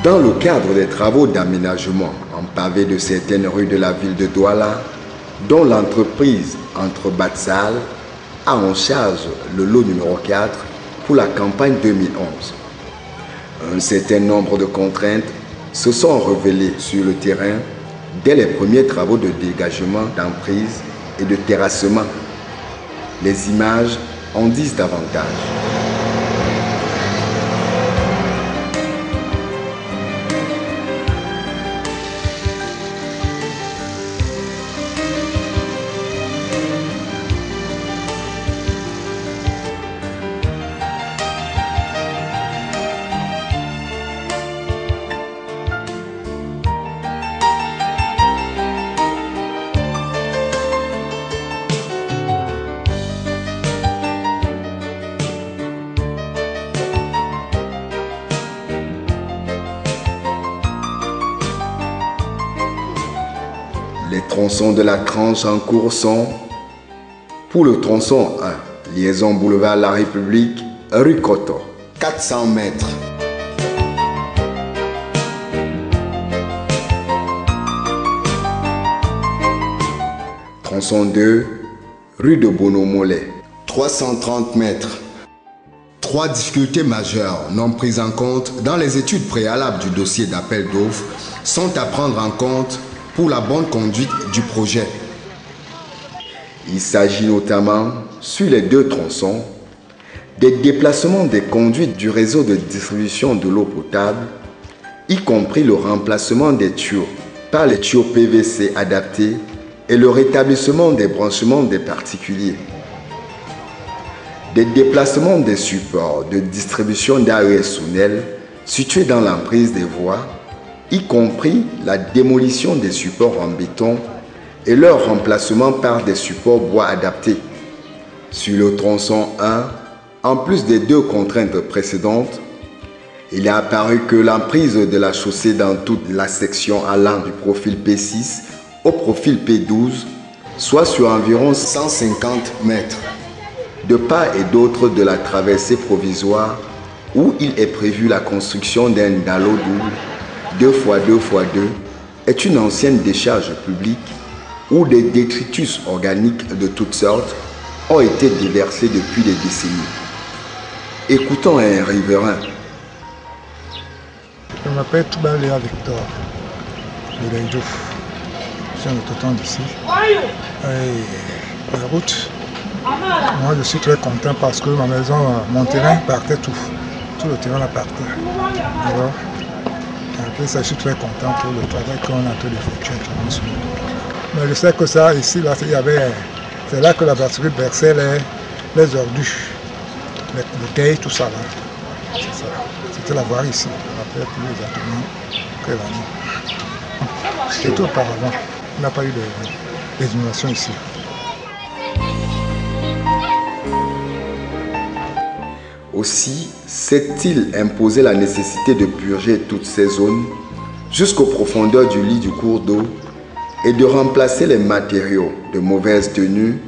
Dans le cadre des travaux d'aménagement en pavé de certaines rues de la ville de Douala, dont l'entreprise Entre Batsal a en charge le lot numéro 4 pour la campagne 2011. Un certain nombre de contraintes se sont révélées sur le terrain dès les premiers travaux de dégagement d'emprise et de terrassement. Les images en disent davantage. Les tronçons de la tranche en cours sont: pour le tronçon 1, liaison boulevard La République, rue Koto, 400 mètres. Tronçon 2, rue de Bono-Mollet, 330 mètres. Trois difficultés majeures non prises en compte dans les études préalables du dossier d'appel d'offres sont à prendre en compte pour la bonne conduite du projet. Il s'agit notamment, sur les deux tronçons, des déplacements des conduites du réseau de distribution de l'eau potable, y compris le remplacement des tuyaux par les tuyaux PVC adaptés et le rétablissement des branchements des particuliers. Des déplacements des supports de distribution d'aérosonel situés dans l'emprise des voies, y compris la démolition des supports en béton et leur remplacement par des supports bois adaptés. Sur le tronçon 1, en plus des deux contraintes précédentes, il est apparu que l'emprise de la chaussée dans toute la section allant du profil P6 au profil P12 soit sur environ 150 mètres, de part et d'autre de la traversée provisoire où il est prévu la construction d'un dallo double 2x2x2 est une ancienne décharge publique où des détritus organiques de toutes sortes ont été déversés depuis des décennies. Écoutons un riverain. Je m'appelle Toubaléa Victor de Lenjouf. Je suis un autochtone d'ici. La route, moi je suis très content parce que ma maison, mon terrain partait tout. Tout le terrain là partait. Alors, après ça, je suis très content pour le travail qu'on a en train d'effectuer. Mais je sais que ça, ici, là, c'est là que la batterie versait les ordures, les bouteilles, tout ça là. C'est ça. C'était la voirie ici. Après, plus exactement que l'année. C'était auparavant. Il n'a pas eu d'inondation ici. Aussi, s'est-il imposé la nécessité de purger toutes ces zones jusqu'aux profondeurs du lit du cours d'eau et de remplacer les matériaux de mauvaise tenue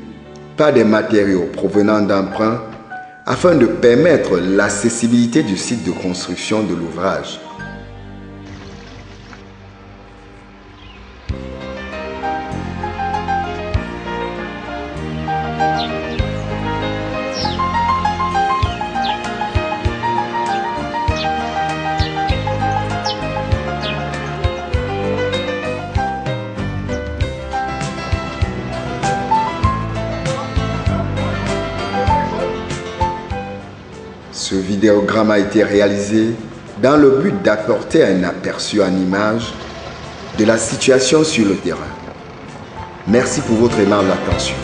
par des matériaux provenant d'emprunts afin de permettre l'accessibilité du site de construction de l'ouvrage. Ce vidéogramme a été réalisé dans le but d'apporter un aperçu en image de la situation sur le terrain. Merci pour votre aimable attention.